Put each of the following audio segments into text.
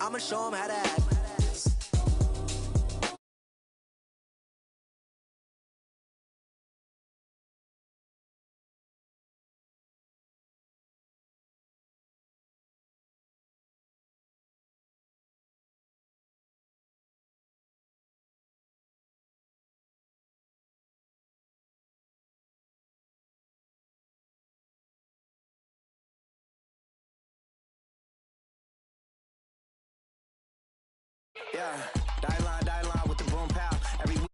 I'ma show them how to act. Yeah, die line with the boom pow. Every week.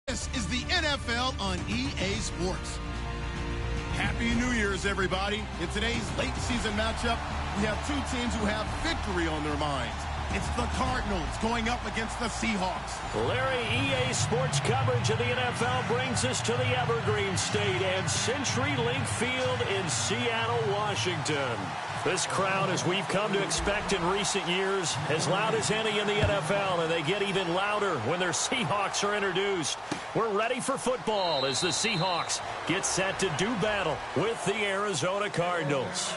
This is the NFL on EA Sports. Happy New Year's, everybody. In today's late season matchup, we have two teams who have victory on their minds. It's the Cardinals going up against the Seahawks. Larry, EA Sports coverage of the NFL brings us to the Evergreen State and CenturyLink Field in Seattle, Washington. This crowd, as we've come to expect in recent years, as loud as any in the NFL, and they get even louder when their Seahawks are introduced. We're ready for football as the Seahawks get set to do battle with the Arizona Cardinals.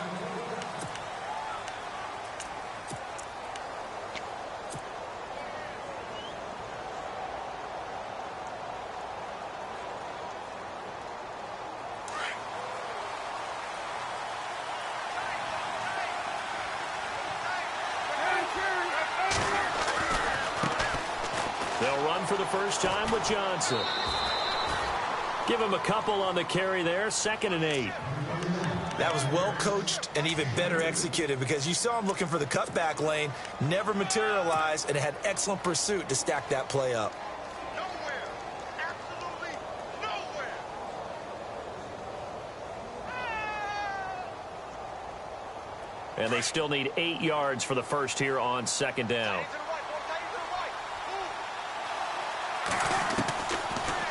They'll run for the first time with Johnson. Give him a couple on the carry there, 2nd and 8. That was well coached and even better executed because you saw him looking for the cutback lane, never materialized, and had excellent pursuit to stack that play up. Nowhere. Absolutely nowhere. And they still need 8 yards for the first here on 2nd down.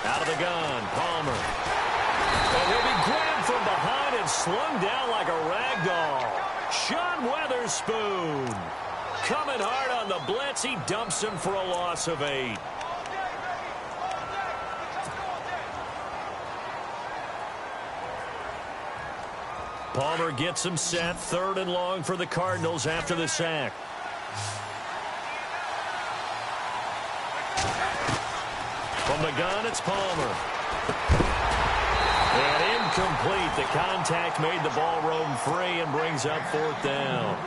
Out of the gun, Palmer. And he'll be grabbed from behind and slung down like a rag doll. Sean Weatherspoon. Coming hard on the blitz. He dumps him for a loss of 8. Palmer gets him set. 3rd and long for the Cardinals after the sack. From the gun, it's Palmer. And incomplete. The contact made the ball roam free and brings up 4th down.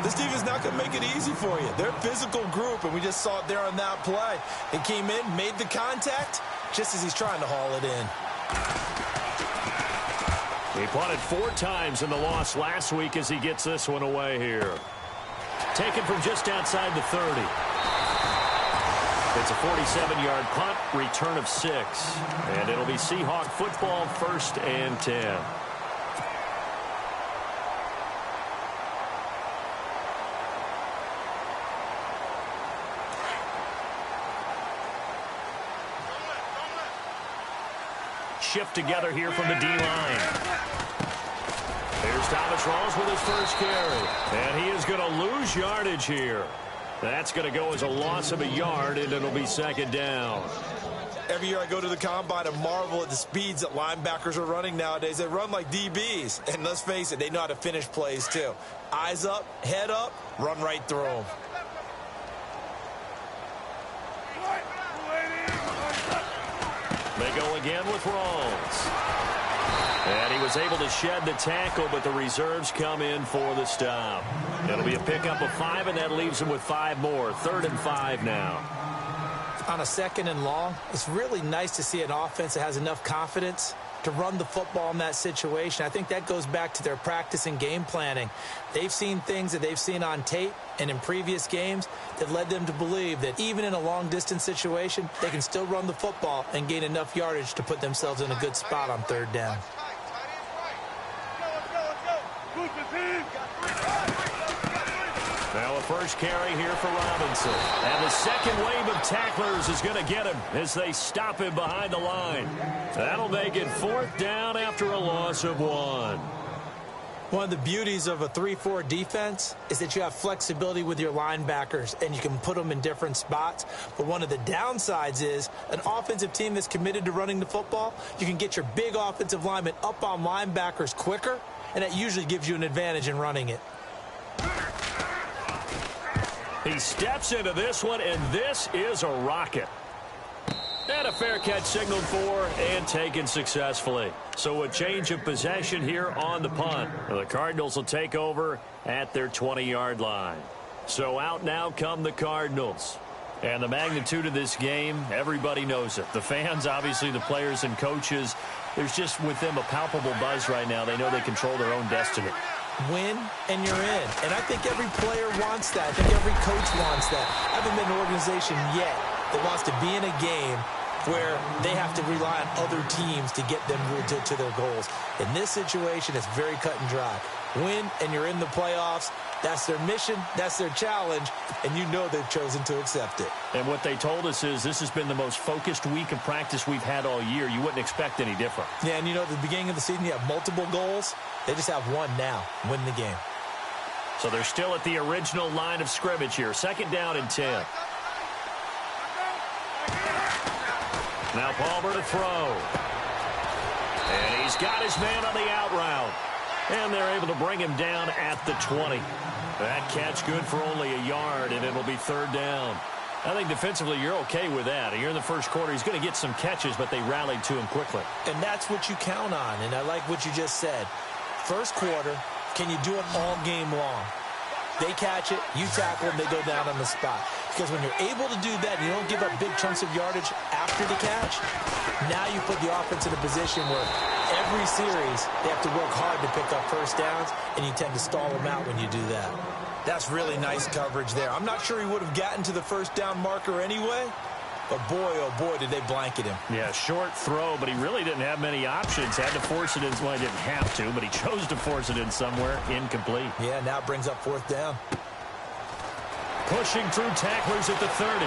This team is not going to make it easy for you. They're a physical group, and we just saw it there on that play. He came in, made the contact, just as he's trying to haul it in. He punted 4 times in the loss last week as he gets this one away here. Taken from just outside the 30. It's a 47-yard punt, return of 6. And it'll be Seahawk football, 1st and 10. Shift together here from the D-line. Here's Thomas Rawls with his first carry. And he is going to lose yardage here. That's going to go as a loss of a yard, and it'll be 2nd down. Every year I go to the combine and marvel at the speeds that linebackers are running nowadays. They run like DBs. And let's face it, they know how to finish plays too. Eyes up, head up, run right through them. They go again with Rawls. And he was able to shed the tackle, but the reserves come in for the stop. It'll be a pickup of 5, and that leaves him with 5 more. 3rd and 5 now. On a 2nd and long, it's really nice to see an offense that has enough confidence to run the football in that situation. I think that goes back to their practice and game planning. They've seen things that they've seen on tape and in previous games that led them to believe that even in a long-distance situation, they can still run the football and gain enough yardage to put themselves in a good spot on 3rd down. Now a first carry here for Robinson. And the second wave of tacklers is going to get him as they stop him behind the line. That'll make it 4th down after a loss of 1. One of the beauties of a 3-4 defense is that you have flexibility with your linebackers and you can put them in different spots. But one of the downsides is an offensive team that's committed to running the football, you can get your big offensive linemen up on linebackers quicker, and that usually gives you an advantage in running it. He steps into this one, and this is a rocket. And a fair catch signaled for and taken successfully. So a change of possession here on the punt. The Cardinals will take over at their 20-yard line. So out now come the Cardinals. And the magnitude of this game, everybody knows it. The fans, obviously the players and coaches, there's just with them a palpable buzz right now. They know they control their own destiny. Win and you're in. And I think every player wants that. I think every coach wants that. I haven't been an organization yet that wants to be in a game where they have to rely on other teams to get them to their goals. In this situation, it's very cut and dry. Win and you're in the playoffs. That's their mission. That's their challenge. And you know they've chosen to accept it. And what they told us is this has been the most focused week of practice we've had all year. You wouldn't expect any different. Yeah, and you know, at the beginning of the season, you have multiple goals. They just have one now. Win the game. So they're still at the original line of scrimmage here. 2nd down and 10. Now Palmer to throw. And he's got his man on the out route. And they're able to bring him down at the 20. That catch good for only a yard, and it'll be 3rd down. I think defensively you're okay with that. Here in the first quarter, he's going to get some catches, but they rallied to him quickly. And that's what you count on, and I like what you just said. First quarter, can you do it all game long? They catch it, you tackle them, they go down on the spot. Because when you're able to do that, you don't give up big chunks of yardage after the catch. Now you put the offense in a position where every series they have to work hard to pick up first downs, and you tend to stall them out when you do that. That's really nice coverage there. I'm not sure he would have gotten to the first down marker anyway, but boy, oh boy, did they blanket him. Yeah, short throw, but he really didn't have many options. Had to force it in. Well, he didn't have to, but he chose to force it in somewhere. Incomplete. Yeah, now it brings up 4th down. Pushing through tacklers at the 30.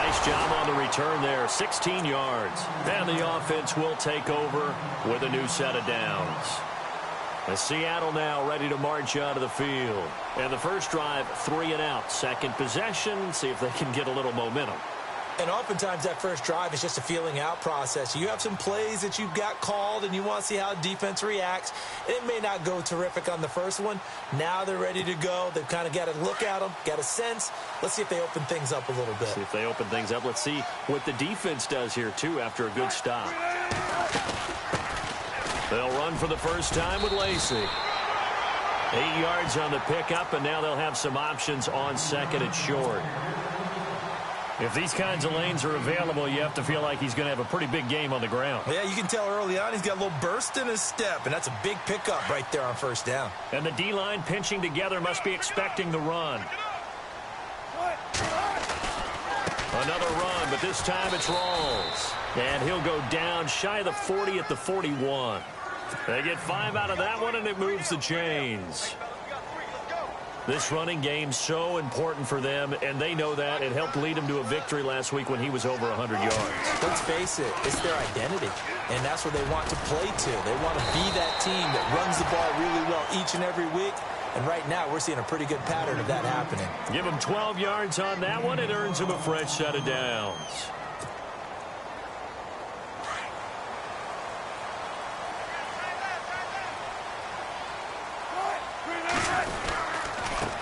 Nice job on the return there. 16 yards. And the offense will take over with a new set of downs. And Seattle now ready to march out of the field. And the first drive, 3 and out. Second possession, see if they can get a little momentum. And oftentimes that first drive is just a feeling out process. You have some plays that you've got called and you want to see how defense reacts. And it may not go terrific on the first one. Now they're ready to go. They've kind of got to look at them, got a sense. Let's see if they open things up a little bit. See if they open things up. Let's see what the defense does here, too, after a good stop. They'll run for the first time with Lacey. 8 yards on the pickup, and now they'll have some options on 2nd and short. If these kinds of lanes are available, you have to feel like he's going to have a pretty big game on the ground. Yeah, you can tell early on he's got a little burst in his step, and that's a big pickup right there on first down. And the D-line pinching together must be expecting the run. Another run, but this time it's Rawls. And he'll go down shy of the 40 at the 41. They get 5 out of that one, and it moves the chains. This running game's so important for them, and they know that. It helped lead them to a victory last week when he was over 100 yards. Let's face it, it's their identity, and that's what they want to play to. They want to be that team that runs the ball really well each and every week, and right now we're seeing a pretty good pattern of that happening. Give him 12 yards on that one. It earns him a fresh set of downs.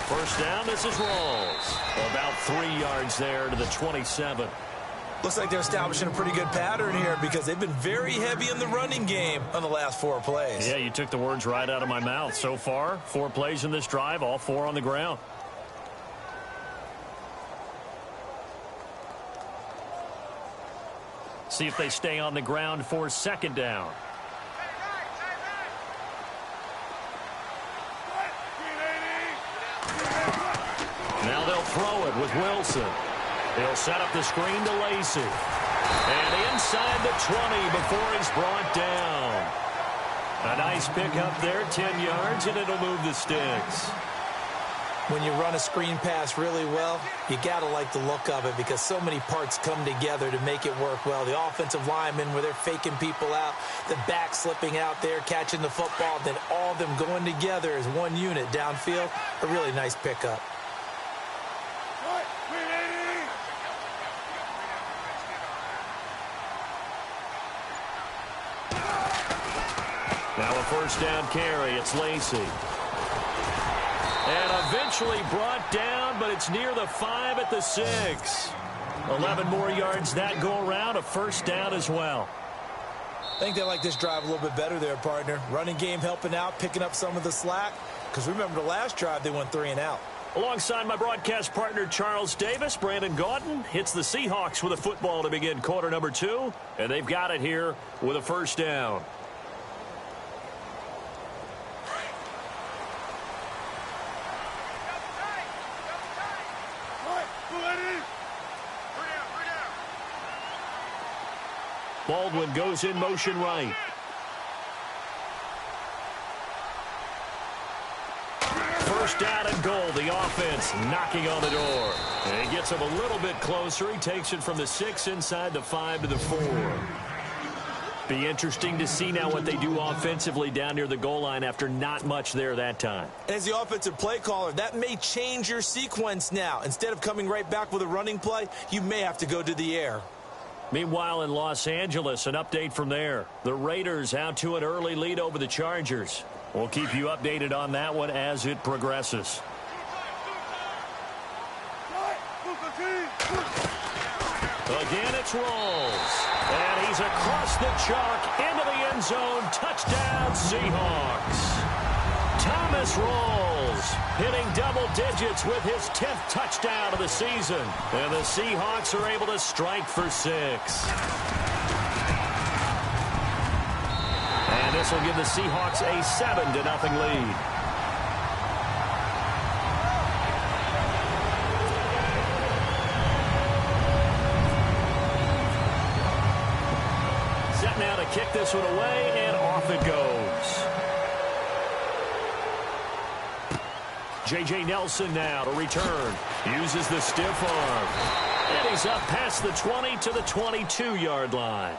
First down, this is Rawls. About 3 yards there to the 27. Looks like they're establishing a pretty good pattern here because they've been very heavy in the running game on the last 4 plays. Yeah, you took the words right out of my mouth. So far, 4 plays in this drive, all 4 on the ground. See if they stay on the ground for 2nd down. Now they'll throw it with Wilson. He'll set up the screen to Lacey. And inside the 20 before he's brought down. A nice pick up there, 10 yards, and it'll move the sticks. When you run a screen pass really well, you got to like the look of it because so many parts come together to make it work well. The offensive linemen, where they're faking people out, the back slipping out there, catching the football, then all of them going together as one unit downfield. A really nice pickup. Now a first down carry. It's Lacey. And eventually brought down, but it's near the 5 at the 6. 11 more yards that go around. A first down as well. I think they like this drive a little bit better there, partner. Running game helping out, picking up some of the slack. Because remember the last drive, they went 3 and out. Alongside my broadcast partner, Charles Davis, Brandon Gaudin hits the Seahawks with a football to begin quarter number 2. And they've got it here with a first down. Baldwin goes in motion right. First down and goal. The offense knocking on the door. And he gets him a little bit closer. He takes it from the 6 inside the 5 to the 4. Be interesting to see now what they do offensively down near the goal line after not much there that time. As the offensive play caller, that may change your sequence now. Instead of coming right back with a running play, you may have to go to the air. Meanwhile, in Los Angeles, an update from there. The Raiders out to an early lead over the Chargers. We'll keep you updated on that one as it progresses. Again, it's Rolls. And he's across the chalk into the end zone. Touchdown, Seahawks. Thomas Rolls hitting double digits with his 10th touchdown of the season. And the Seahawks are able to strike for 6. And this will give the Seahawks a 7-0 lead. Set now to kick this one away, and off it goes. J.J. Nelson now to return. Uses the stiff arm. And he's up past the 20 to the 22-yard line.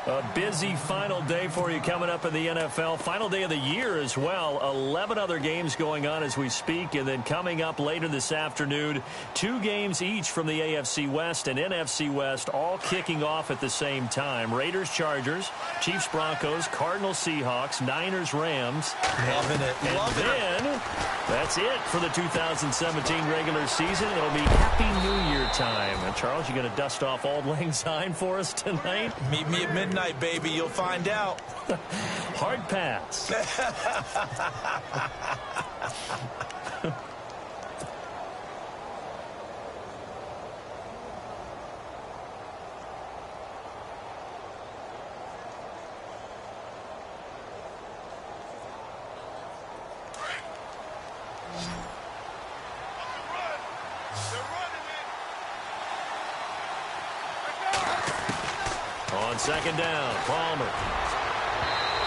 A busy final day for you coming up in the NFL. Final day of the year as well. 11 other games going on as we speak. And then coming up later this afternoon, 2 games each from the AFC West and NFC West, all kicking off at the same time. Raiders, Chargers, Chiefs, Broncos, Cardinals, Seahawks, Niners, Rams. Loving it. And then that's it for the 2017 regular season. It'll be Happy New Year time. And Charles, you going to dust off Auld Lang Syne for us tonight? Meet me at midnight, baby. You'll find out. Hard pass. On second down, Palmer.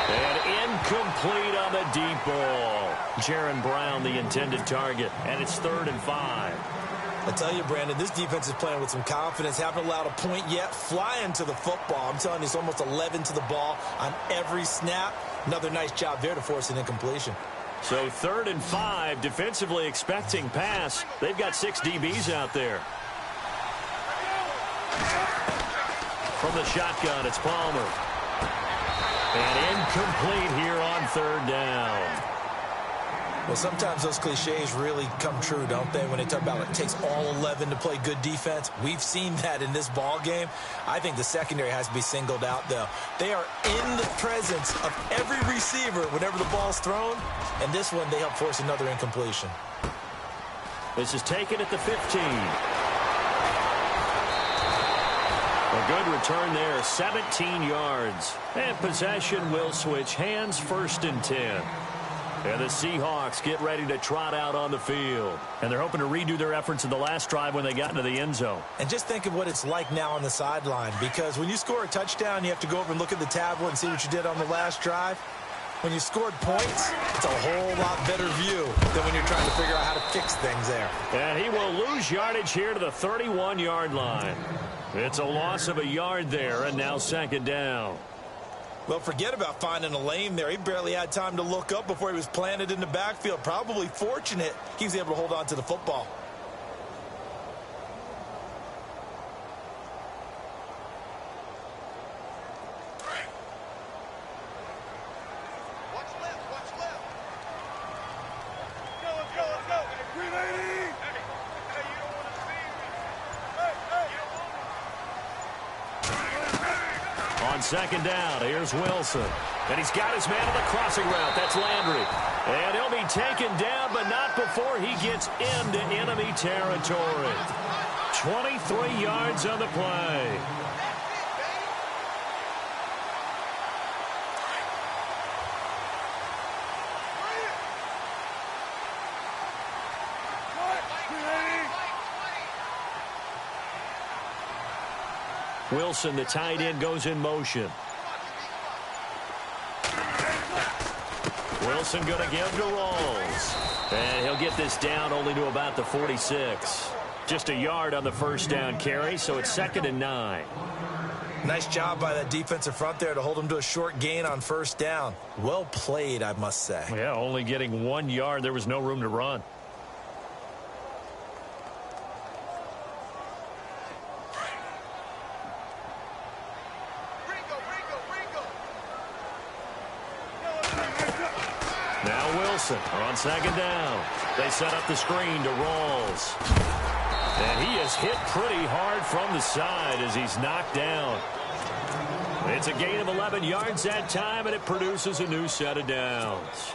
And incomplete on the deep ball. Jaron Brown, the intended target. And it's 3rd and 5. I tell you, Brandon, this defense is playing with some confidence. Haven't allowed a point yet. Flying to the football. I'm telling you, it's almost 11 to the ball on every snap. Another nice job there to force an incompletion. So 3rd and 5, defensively expecting pass. They've got 6 DBs out there. From the shotgun, it's Palmer. And incomplete here on 3rd down. Well, sometimes those cliches really come true, don't they, when they talk about it takes all 11 to play good defense. We've seen that in this ball game. I think the secondary has to be singled out, though. They are in the presence of every receiver whenever the ball's thrown, and this one they help force another incompletion. This is taken at the 15. A good return there, 17 yards. And possession will switch hands, 1st and 10. And the Seahawks get ready to trot out on the field. And they're hoping to redo their efforts in the last drive when they got into the end zone. And just think of what it's like now on the sideline, because when you score a touchdown, you have to go over and look at the tablet and see what you did on the last drive. When you scored points, it's a whole lot better view than when you're trying to figure out how to fix things there. And he will lose yardage here to the 31-yard line. It's a loss of a yard there, and now second down. Well, forget about finding a lane there. He barely had time to look up before he was planted in the backfield. Probably fortunate he was able to hold on to the football. On second down, here's Wilson. And he's got his man on the crossing route. That's Landry. And he'll be taken down, but not before he gets into enemy territory. 23 yards on the play. Wilson, the tight end, goes in motion. Wilson going to give to Rawls. And he'll get this down only to about the 46. Just a yard on the first down carry, so it's 2nd and 9. Nice job by that defensive front there to hold him to a short gain on first down. Well played, I must say. Yeah, only getting 1 yard. There was no room to run. Now Wilson on second down. They set up the screen to Rawls. And he is hit pretty hard from the side as he's knocked down. It's a gain of 11 yards that time, and it produces a new set of downs.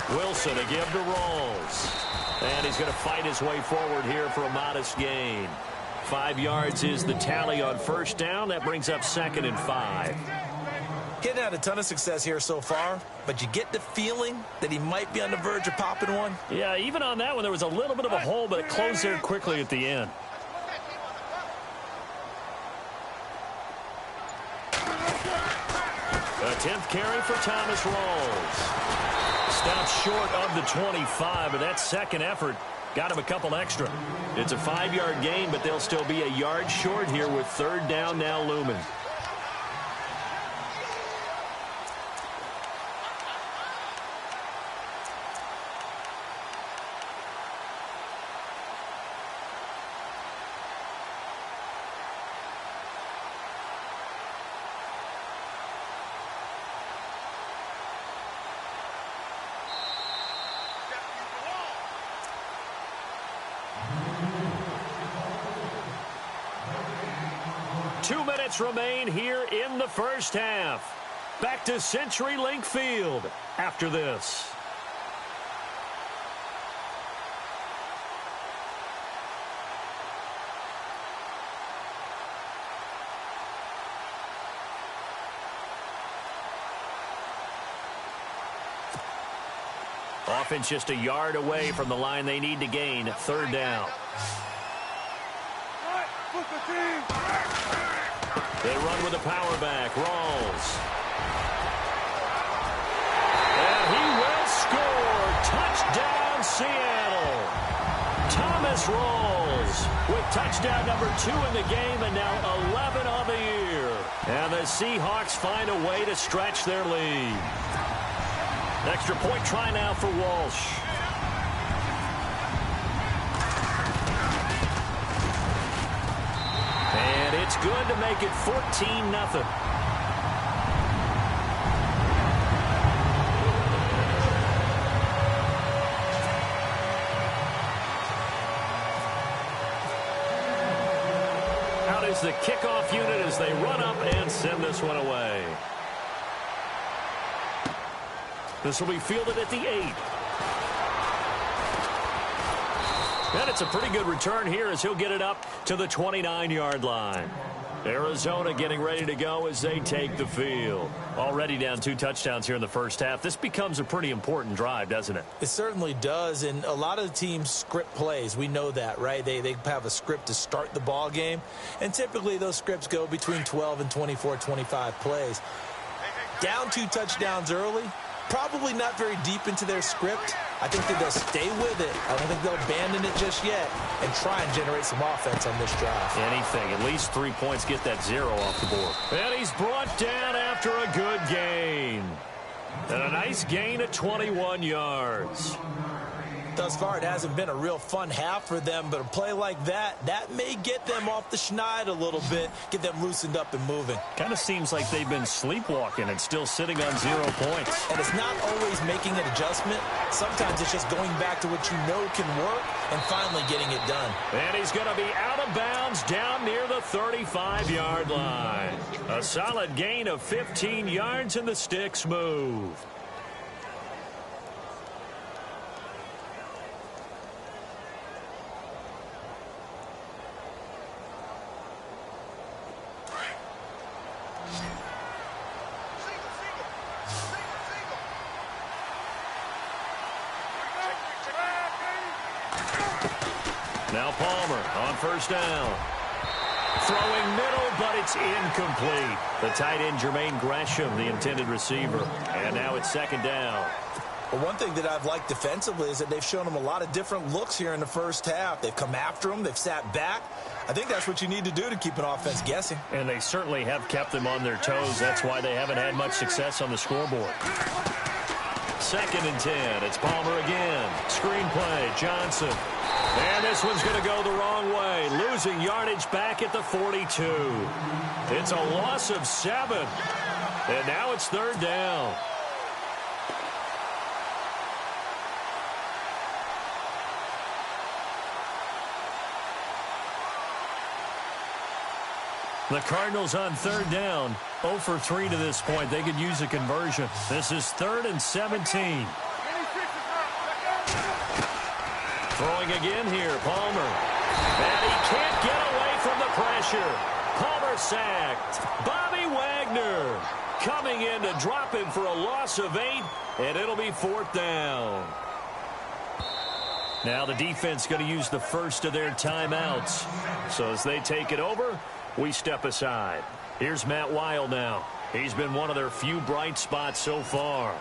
Wilson to give to Rawls. And he's going to fight his way forward here for a modest gain. 5 yards is the tally on first down. That brings up 2nd and 5. Getting had a ton of success here so far, but you get the feeling that he might be on the verge of popping one. Yeah, even on that one, there was a little bit of a hole, but it closed there quickly at the end. A 10th carry for Thomas Rawls. Stops short of the 25, but that second effort got him a couple extra. It's a 5-yard gain, but they'll still be a yard short here with third down now looming. Remain here in the first half. Back to CenturyLink Field after this. Offense just a yard away from the line they need to gain. Third down. They run with the power back. Rawls. And he will score. Touchdown, Seattle. Thomas Rawls with touchdown number 2 in the game and now 11 on the year. And the Seahawks find a way to stretch their lead. Extra point try now for Walsh. And it's good to make it 14-0. Out is the kickoff unit as they run up and send this one away. This will be fielded at the 8. And it's a pretty good return here as he'll get it up to the 29-yard line. Arizona getting ready to go as they take the field. Already down 2 touchdowns here in the first half. This becomes a pretty important drive, doesn't it? It certainly does, and a lot of the teams script plays. We know that, right? They have a script to start the ball game, and typically those scripts go between 12 and 24, 25 plays. Down 2 touchdowns early, probably not very deep into their script. I think that they'll stay with it. I don't think they'll abandon it just yet and try and generate some offense on this drive. Anything. At least 3 points, get that 0 off the board. And he's brought down after a good gain. And a nice gain of 21 yards. Thus far, it hasn't been a real fun half for them, but a play like that may get them off the schneid a little bit, get them loosened up and moving. Kind of seems like they've been sleepwalking and still sitting on 0 points. And it's not always making an adjustment. Sometimes it's just going back to what you know can work and finally getting it done. And he's going to be out of bounds down near the 35-yard line. A solid gain of 15 yards and the sticks move. Now Palmer on first down. Throwing middle, but it's incomplete. The tight end, Jermaine Gresham, the intended receiver. And now it's 2nd down. Well, one thing that I've liked defensively is that they've shown them a lot of different looks here in the first half. They've come after them. They've sat back. I think that's what you need to do to keep an offense guessing. And they certainly have kept them on their toes. That's why they haven't had much success on the scoreboard. 2nd and 10. It's Palmer again. Screenplay, Johnson. And this one's going to go the wrong way. Losing yardage back at the 42. It's a loss of 7. And now it's 3rd down. The Cardinals on 3rd down. 0 for 3 to this point. They could use a conversion. This is 3rd and 17. Throwing again here, Palmer. And he can't get away from the pressure. Palmer sacked. Bobby Wagner coming in to drop him for a loss of 8, and it'll be 4th down. Now the defense going to use the first of their timeouts. So as they take it over, we step aside. Here's Matt Weil now. He's been one of their few bright spots so far.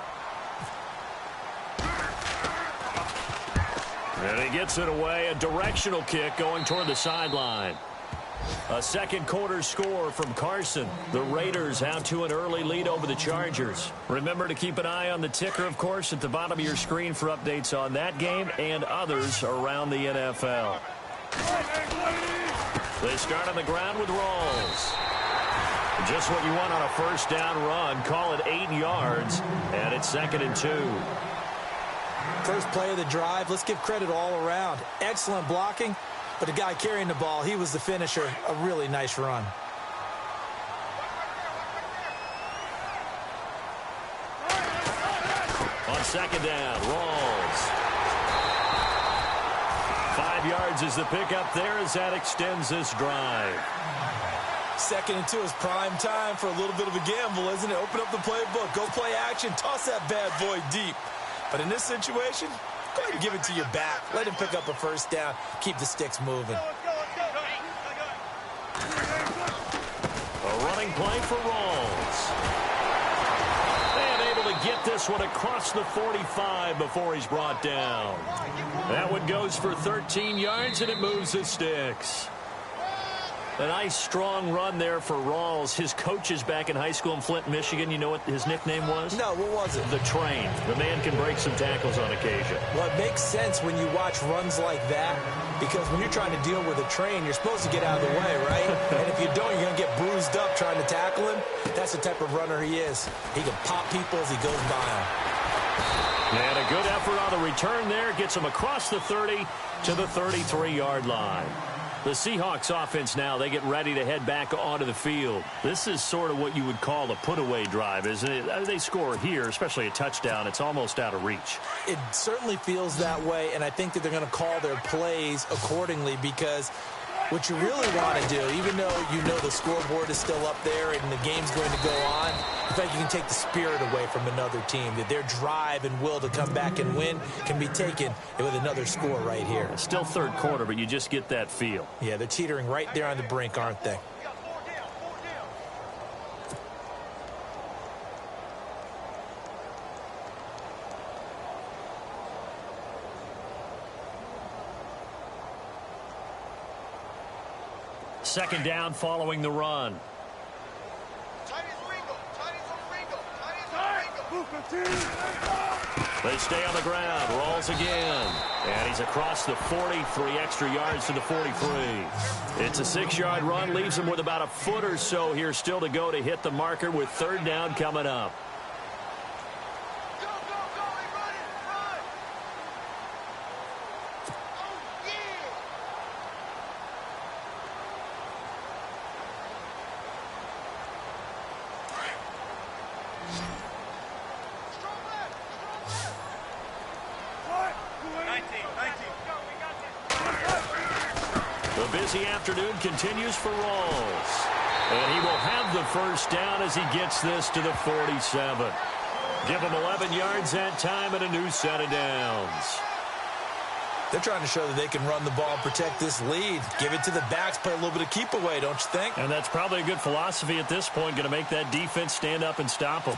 And he gets it away. A directional kick going toward the sideline. A second quarter score from Carson. The Raiders out to an early lead over the Chargers. Remember to keep an eye on the ticker, of course, at the bottom of your screen for updates on that game and others around the NFL. They start on the ground with Rawls. Just what you want on a first down run. Call it 8 yards, and it's 2nd and 2. First play of the drive, let's give credit all around. Excellent blocking, but the guy carrying the ball, he was the finisher. A really nice run. On 2nd down, Rawls. 5 yards is the pickup there as that extends this drive. 2nd and 2 is prime time for a little bit of a gamble, isn't it? Open up the playbook, go play action, toss that bad boy deep. But in this situation, go ahead and give it to your back. Let him pick up a first down. Keep the sticks moving. A running play for Rawls. And able to get this one across the 45 before he's brought down. That one goes for 13 yards, and it moves the sticks. A nice, strong run there for Rawls. His coaches back in high school in Flint, Michigan, you know what his nickname was? No, what was it? The Train. The man can break some tackles on occasion. Well, it makes sense when you watch runs like that, because when you're trying to deal with a train, you're supposed to get out of the way, right? And if you don't, you're going to get bruised up trying to tackle him. That's the type of runner he is. He can pop people as he goes by them. And a good effort on the return there. Gets him across the 30 to the 33-yard line. The Seahawks offense now, they get ready to head back onto the field. This is sort of what you would call a put-away drive, isn't it? They score here, especially a touchdown. It's almost out of reach. It certainly feels that way, and I think that they're going to call their plays accordingly because What you really want to do, even though you know the scoreboard is still up there and the game's going to go on, in fact, you can take the spirit away from another team, that their drive and will to come back and win can be taken with another score right here. Still third quarter, but you just get that feel. Yeah, they're teetering right there on the brink, aren't they? Second down following the run. They stay on the ground. Rolls again. And he's across the 40. 3 extra yards to the 43. It's a 6-yard run. Leaves him with about a foot or so here still to go to hit the marker with third down coming up. The busy afternoon continues for Rawls. And he will have the first down as he gets this to the 47. Give him 11 yards that time and a new set of downs. They're trying to show that they can run the ball and protect this lead. Give it to the backs, play a little bit of keep away, don't you think? And that's probably a good philosophy at this point, going to make that defense stand up and stop them.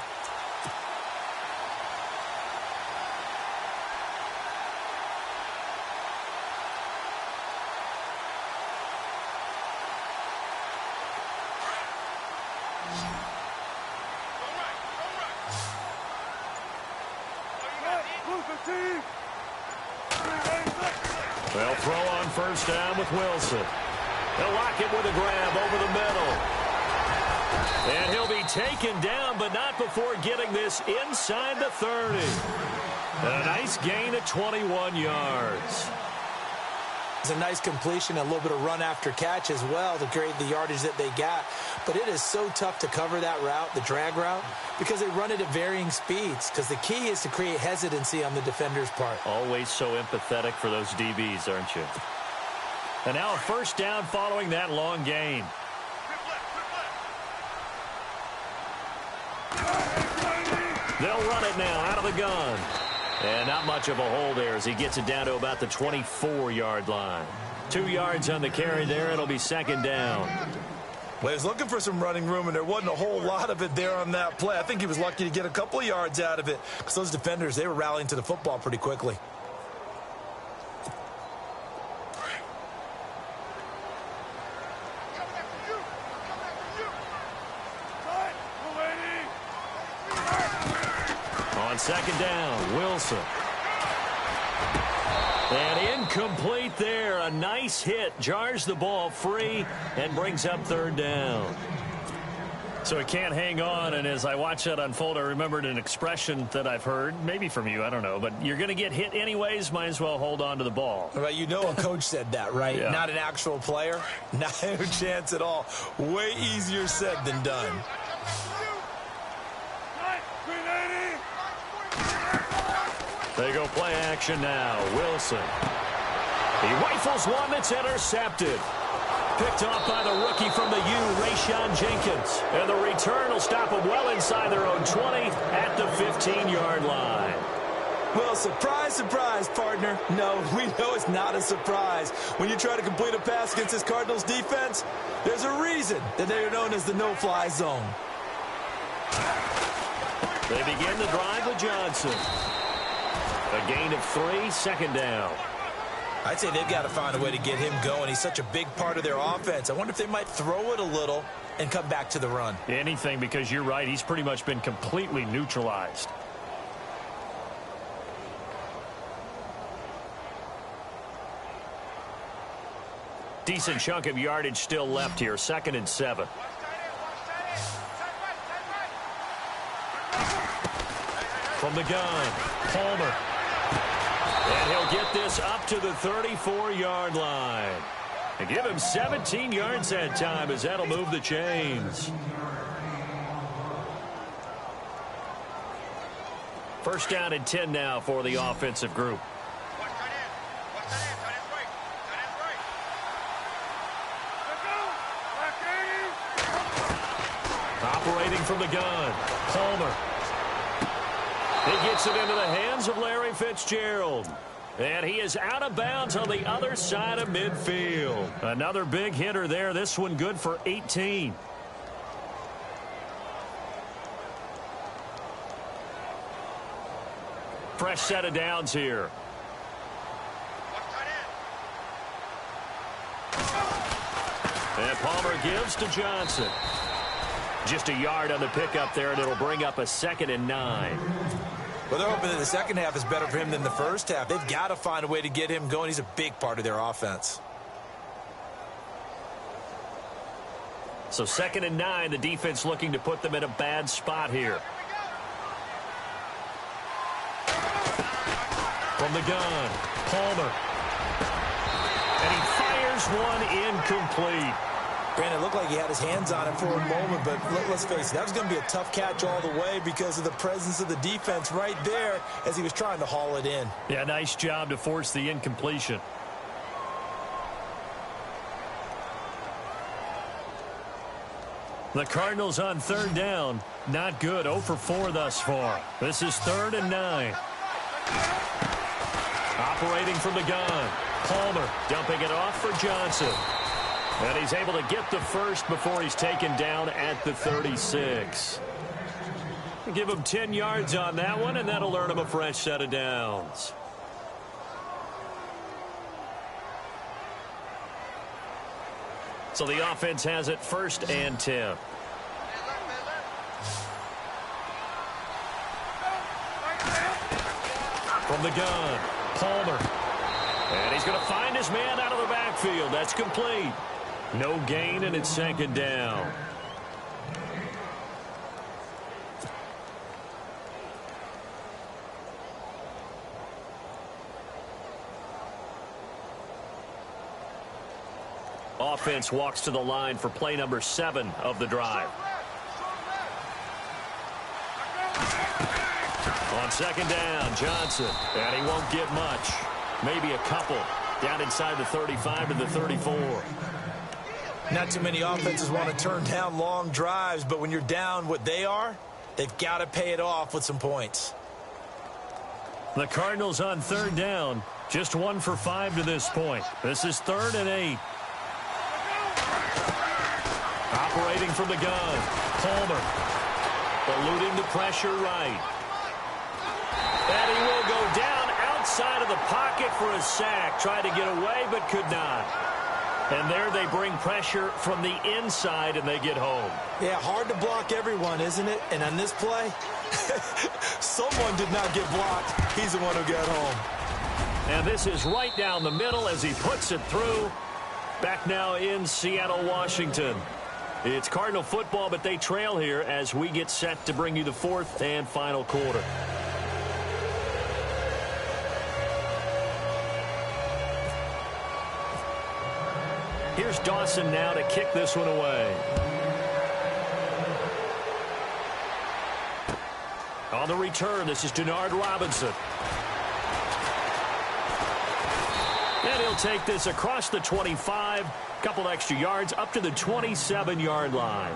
They'll throw on first down with Wilson. They'll lock it with a grab over the middle. And he'll be taken down, but not before getting this inside the 30. And a nice gain of 21 yards. It's a nice completion, a little bit of run after catch as well to create the yardage that they got. But it is so tough to cover that route, the drag route, because they run it at varying speeds. Because the key is to create hesitancy on the defender's part. Always so empathetic for those DBs, aren't you? And now a first down following that long gain. They'll run it now out of the gun. And not much of a hole there as he gets it down to about the 24-yard line. 2 yards on the carry there. It'll be second down. Well, he was looking for some running room, and there wasn't a whole lot of it there on that play. I think he was lucky to get a couple of yards out of it because those defenders, they were rallying to the football pretty quickly. On second down, Wilson. And incomplete there. A nice hit. Jars the ball free and brings up third down. So he can't hang on, and as I watch that unfold, I remembered an expression that I've heard, maybe from you, I don't know, but you're going to get hit anyways, might as well hold on to the ball. Right, you know a coach said that, right? Yeah. Not an actual player. Not a chance at all. Way easier said than done. They go play action now. Wilson. He rifles one that's intercepted. Picked off by the rookie from the U, Rayshon Jenkins. And the return will stop them well inside their own 20 at the 15-yard line. Well, surprise, surprise, partner. No, we know it's not a surprise. When you try to complete a pass against this Cardinals defense, there's a reason that they are known as the no-fly zone. They begin the drive with Johnson. A gain of 3, second down. I'd say they've got to find a way to get him going. He's such a big part of their offense. I wonder if they might throw it a little and come back to the run. Anything, because you're right. He's pretty much been completely neutralized. Decent chunk of yardage still left here. 2nd and 7. From the gun, Palmer. And he'll get this up to the 34-yard line. And give him 17 yards that time as that'll move the chains. First down and 10 now for the offensive group. from the gun. Palmer. He gets it into the hands of Larry Fitzgerald. And he is out of bounds on the other side of midfield. Another big hitter there. This one good for 18. Fresh set of downs here. And Palmer gives to Johnson. Just a yard on the pickup there, and it'll bring up a 2nd and 9. Well, they're hoping that the second half is better for him than the first half. They've got to find a way to get him going. He's a big part of their offense. So 2nd and 9, the defense looking to put them in a bad spot here. From the gun, Palmer. And he fires one incomplete. Brandon, it looked like he had his hands on it for a moment, but let's face it, that was going to be a tough catch all the way because of the presence of the defense right there as he was trying to haul it in. Yeah, nice job to force the incompletion. The Cardinals on 3rd down. Not good. 0 for 4 thus far. This is 3rd and 9. Operating from the gun. Palmer dumping it off for Johnson. And he's able to get the first before he's taken down at the 36. Give him 10 yards on that one, and that'll earn him a fresh set of downs. So the offense has it 1st and 10. From the gun, Palmer. And he's going to find his man out of the backfield. That's complete. No gain, and it's 2nd down. Offense walks to the line for play number 7 of the drive. On 2nd down, Johnson. And he won't get much. Maybe a couple. Down inside the 35 to the 34. Not too many offenses want to turn down long drives, but when you're down what they are, they've got to pay it off with some points. The Cardinals on 3rd down. Just 1 for 5 to this point. This is 3rd and 8. Operating from the gun. Palmer. Eluding the pressure right. And he will go down outside of the pocket for a sack. Tried to get away, but could not. And there they bring pressure from the inside, and they get home. Yeah, hard to block everyone, isn't it? And on this play, someone did not get blocked. He's the one who got home. And this is right down the middle as he puts it through. Back now in Seattle, Washington. It's Cardinal football, but they trail here as we get set to bring you the 4th and final quarter. Here's Dawson now to kick this one away. On the return, this is Denard Robinson. And he'll take this across the 25, couple extra yards up to the 27-yard line.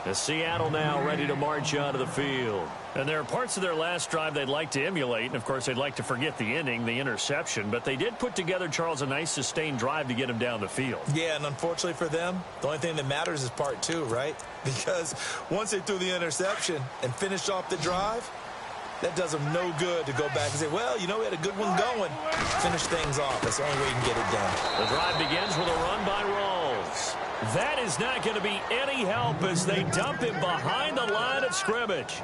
As Seattle now ready to march onto the field. And there are parts of their last drive they'd like to emulate. And, of course, they'd like to forget the inning, the interception. But they did put together, Charles, a nice sustained drive to get him down the field. Yeah, and unfortunately for them, the only thing that matters is part 2, right? Because once they threw the interception and finished off the drive, that does them no good to go back and say, well, you know, we had a good one going. Finish things off. That's the only way you can get it done. The drive begins with a run by Rawls. That is not going to be any help as they dump him behind the line of scrimmage.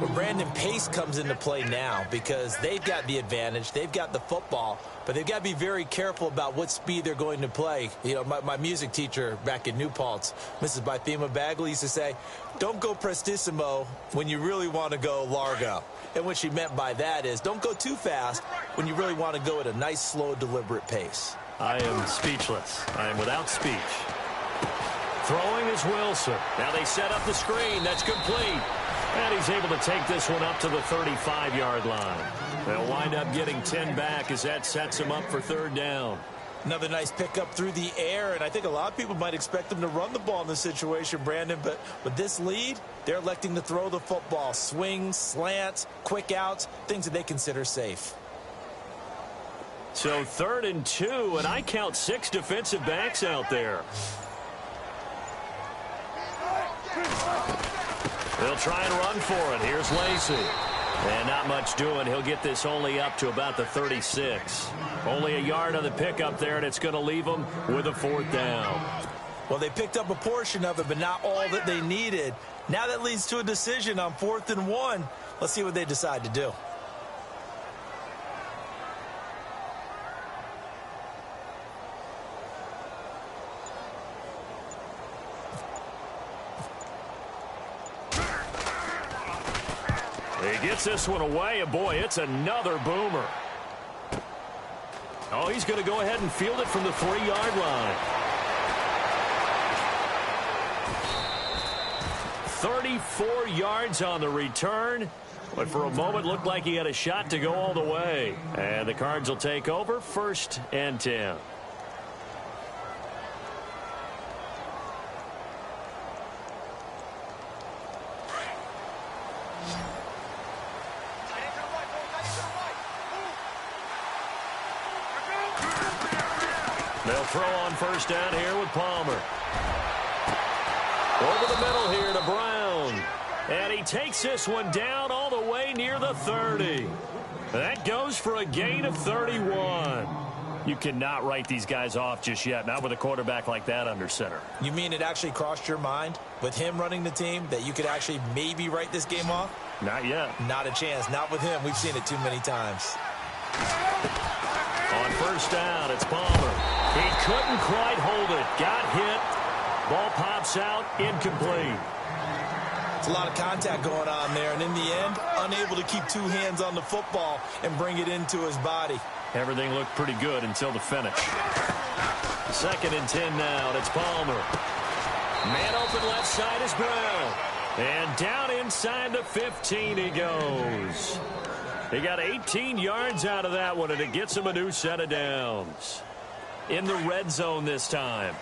Well, Brandon, pace comes into play now because they've got the advantage. They've got the football, but they've got to be very careful about what speed they're going to play. You know, my music teacher back in New Paltz, Mrs. Bythema Bagley, used to say, don't go prestissimo when you really want to go largo. And what she meant by that is don't go too fast when you really want to go at a nice, slow, deliberate pace. I am speechless. I am without speech. Throwing is Wilson. Now they set up the screen. That's complete. And he's able to take this one up to the 35-yard line. They'll wind up getting 10 back as that sets him up for 3rd down. Another nice pickup through the air, and I think a lot of people might expect them to run the ball in this situation, Brandon, but with this lead, they're electing to throw the football. Swings, slants, quick outs, things that they consider safe. So 3rd and 2, and I count 6 defensive backs out there. They'll try and run for it. Here's Lacy. And not much doing. He'll get this only up to about the 36. Only a yard on the pickup there, and it's going to leave them with a 4th down. Well, they picked up a portion of it, but not all that they needed. Now that leads to a decision on 4th and 1. Let's see what they decide to do. He gets this one away, and boy, it's another boomer. Oh, he's going to go ahead and field it from the 3-yard line. 34 yards on the return, but for a moment looked like he had a shot to go all the way. And the Cards will take over, 1st and 10. They'll throw on 1st down here with Palmer. Over the middle here to Brown. And he takes this one down all the way near the 30. That goes for a gain of 31. You cannot write these guys off just yet, not with a quarterback like that under center. You mean it actually crossed your mind with him running the team that you could actually maybe write this game off? Not yet. Not a chance. Not with him. We've seen it too many times. On 1st down, it's Palmer. He couldn't quite hold it. Got hit. Ball pops out. Incomplete. It's a lot of contact going on there, and in the end, unable to keep 2 hands on the football and bring it into his body. Everything looked pretty good until the finish. 2nd and 10 now, and it's Palmer. Man open left side is Brown. And down inside the 15 he goes. He got 18 yards out of that one, and it gets him a new set of downs. In the red zone this time.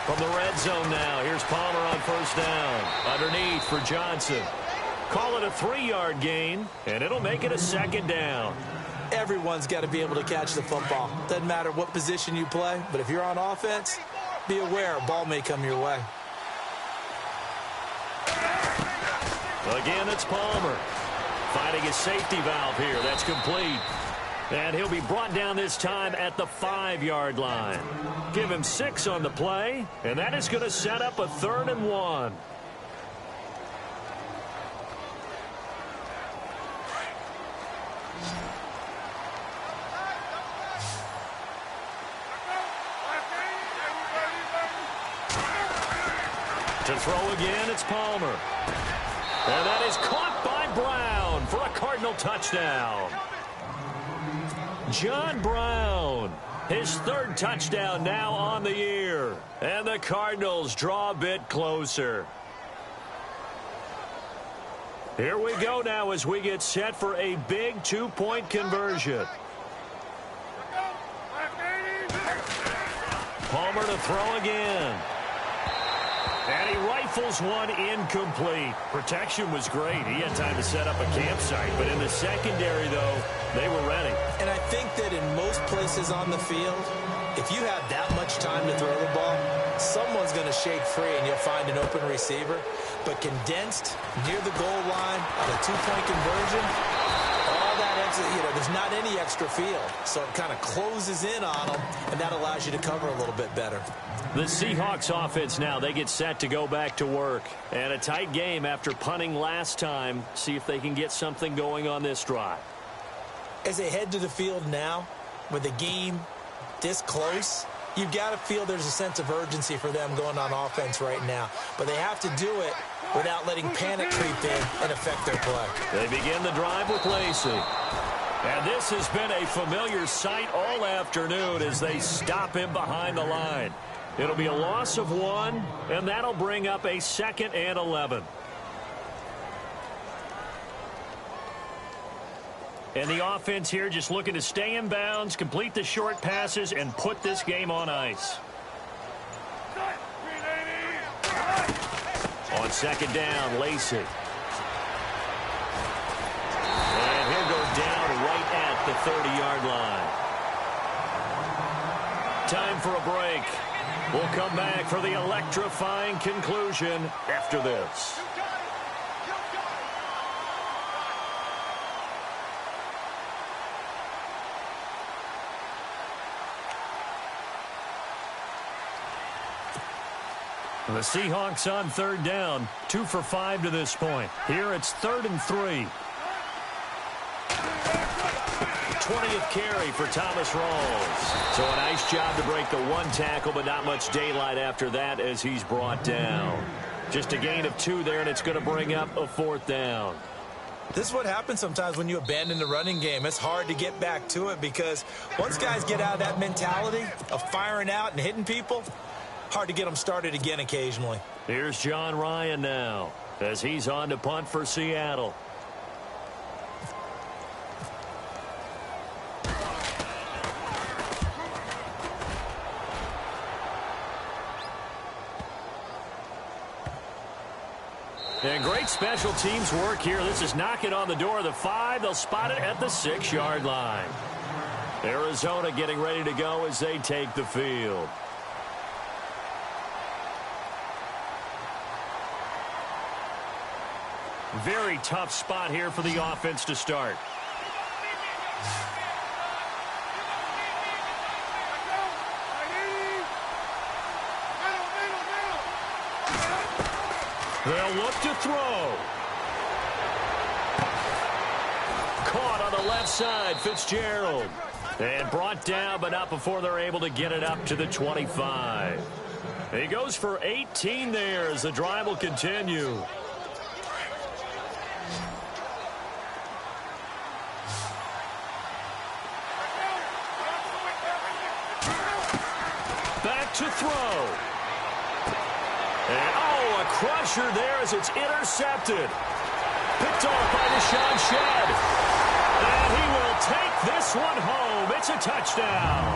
From the red zone now, here's Palmer on 1st down. Underneath for Johnson. Call it a 3-yard gain, and it'll make it a 2nd down. Everyone's got to be able to catch the football. Doesn't matter what position you play, but if you're on offense, be aware a ball may come your way. Again, it's Palmer. Finding his safety valve here. That's complete. And he'll be brought down this time at the 5-yard line. Give him 6 on the play, and that is going to set up a 3rd and 1. To throw again, it's Palmer. And that is caught by Brown for a Cardinal touchdown. John Brown, his 3rd touchdown now on the year. And the Cardinals draw a bit closer. Here we go now as we get set for a big 2-point conversion. Palmer to throw again. And he rifles one incomplete. Protection was great. He had time to set up a campsite. But in the secondary, though, they were ready. And I think that in most places on the field, if you have that much time to throw the ball, someone's going to shake free and you'll find an open receiver. But condensed near the goal line on a 2-point conversion, all that extra, there's not any extra field. So it kind of closes in on them, and that allows you to cover a little bit better. The Seahawks offense now, they get set to go back to work. And a tight game after punting last time. See if they can get something going on this drive. As they head to the field now, with the game this close, you've got to feel there's a sense of urgency for them going on offense right now. But they have to do it without letting panic creep in and affect their play. They begin the drive with Lacy. And this has been a familiar sight all afternoon as they stop him behind the line. It'll be a loss of 1, and that'll bring up a 2nd and 11. And the offense here just looking to stay in bounds, complete the short passes, and put this game on ice. On second down, Lacey. And he'll go down right at the 30-yard line. Time for a break. We'll come back for the electrifying conclusion after this. The Seahawks on third down, 2 for 5 to this point. Here it's 3rd and 3. 20th carry for Thomas Rawls. So a nice job to break the one tackle, but not much daylight after that as he's brought down. Just a gain of 2 there, and it's going to bring up a 4th down. This is what happens sometimes when you abandon the running game. It's hard to get back to it because once guys get out of that mentality of firing out and hitting people, hard to get them started again occasionally. Here's John Ryan now as he's on to punt for Seattle. And great special teams work here. This is knocking on the door of the 5. They'll spot it at the 6-yard line. Arizona getting ready to go as they take the field. Very tough spot here for the offense to start. They'll look to throw. Caught on the left side, Fitzgerald. And brought down, but not before they're able to get it up to the 25. He goes for 18 there as the drive will continue. Back to throw. And, oh, a crusher there as it's intercepted. Picked off by Deshaun Shedd. And he will take this one home. It's a touchdown.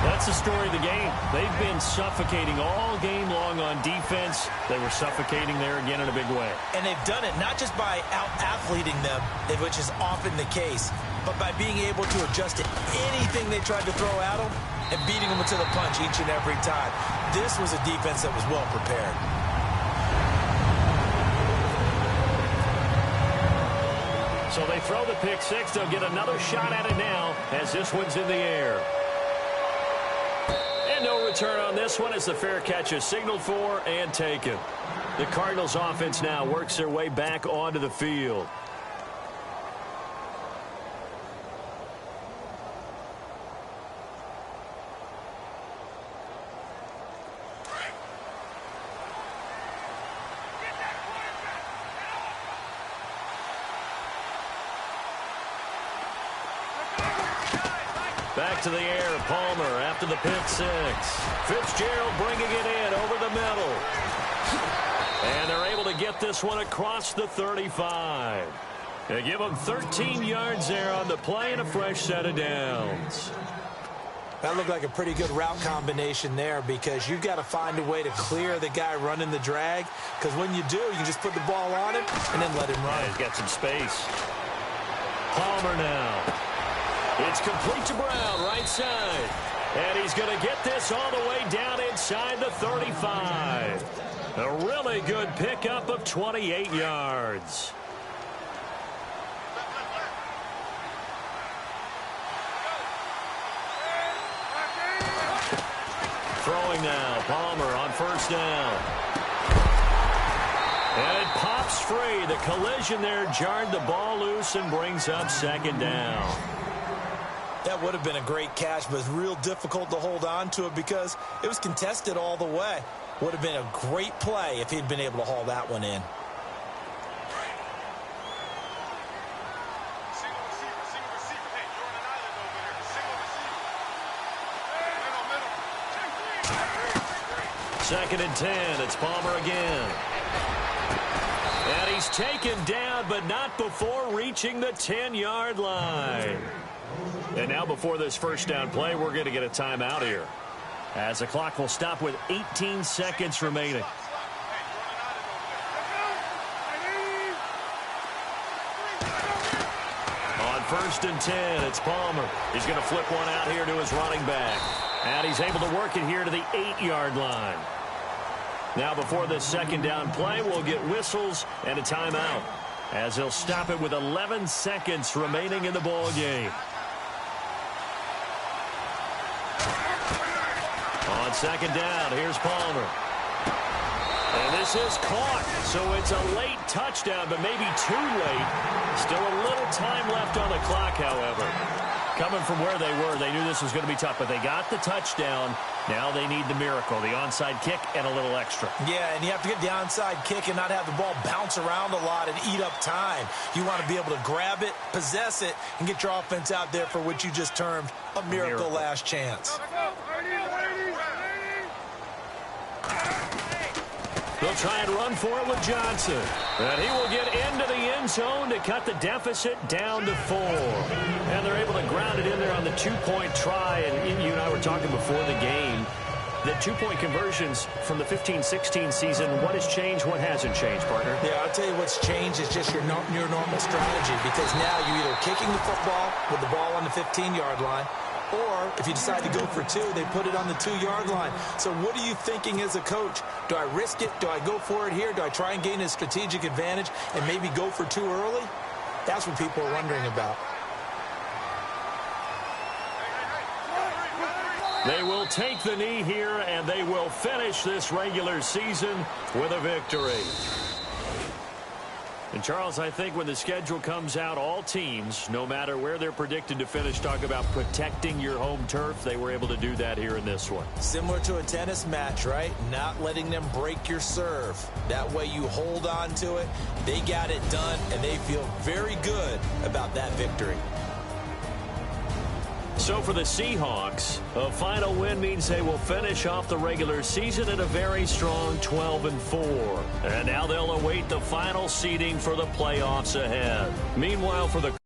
That's the story of the game. They've been suffocating all game long on defense. They were suffocating there again in a big way. And they've done it not just by out-athleting them, which is often the case, but by being able to adjust to anything they tried to throw at them and beating them to the punch each and every time. This was a defense that was well prepared. So they throw the pick six. They'll get another shot at it now as this one's in the air. And no return on this one as the fair catch is signaled for and taken. The Cardinals offense now works their way back onto the field. Back to the air, Palmer after the pick six. Fitzgerald bringing it in over the middle. And they're able to get this one across the 35. They give them 13 yards there on the play and a fresh set of downs. That looked like a pretty good route combination there because you've got to find a way to clear the guy running the drag, because when you do, you can just put the ball on him and then let him run. Yeah, he's got some space. Palmer now. It's complete to Brown, right side. And he's going to get this all the way down inside the 35. A really good pickup of 28 yards. Throwing now, Palmer on first down. And it pops free. The collision there jarred the ball loose and brings up second down. That would have been a great catch, but it's real difficult to hold on to it because it was contested all the way. Would have been a great play if he'd been able to haul that one in. Single receiver. Hey, you're on an island over there. Single receiver. Second and 10. It's Palmer again. And he's taken down, but not before reaching the 10-yard line. And now before this first down play, we're going to get a timeout here, as the clock will stop with 18 seconds remaining. On 1st and 10, it's Palmer. He's going to flip one out here to his running back. And he's able to work it here to the 8-yard line. Now before this second down play, we'll get whistles and a timeout, as he'll stop it with 11 seconds remaining in the ball game. On second down, here's Palmer. And this is caught, so it's a late touchdown, but maybe too late. Still a little time left on the clock, however. Coming from where they were, they knew this was going to be tough, but they got the touchdown. Now they need the miracle, the onside kick and a little extra. Yeah, and you have to get the onside kick and not have the ball bounce around a lot and eat up time. You want to be able to grab it, possess it, and get your offense out there for what you just termed a miracle last chance. They'll try and run for it with Johnson. And he will get into the end zone to cut the deficit down to 4. And they're able to ground it in there on the 2-point try. And you and I were talking before the game. The 2-point conversions from the 15-16 season, what has changed, what hasn't changed, partner? Yeah, I'll tell you what's changed is just your normal strategy, because now you're either kicking the football with the ball on the 15-yard line, or if you decide to go for 2, they put it on the 2-yard line. So what are you thinking as a coach? Do I risk it? Do I go for it here? Do I try and gain a strategic advantage and maybe go for 2 early? That's what people are wondering about. They will take the knee here, and they will finish this regular season with a victory. And, Charles, I think when the schedule comes out, all teams, no matter where they're predicted to finish, talk about protecting your home turf. They were able to do that here in this one. Similar to a tennis match, right? Not letting them break your serve. That way you hold on to it. They got it done, and they feel very good about that victory. So for the Seahawks, a final win means they will finish off the regular season at a very strong 12-4. And now they'll await the final seeding for the playoffs ahead. Meanwhile, for the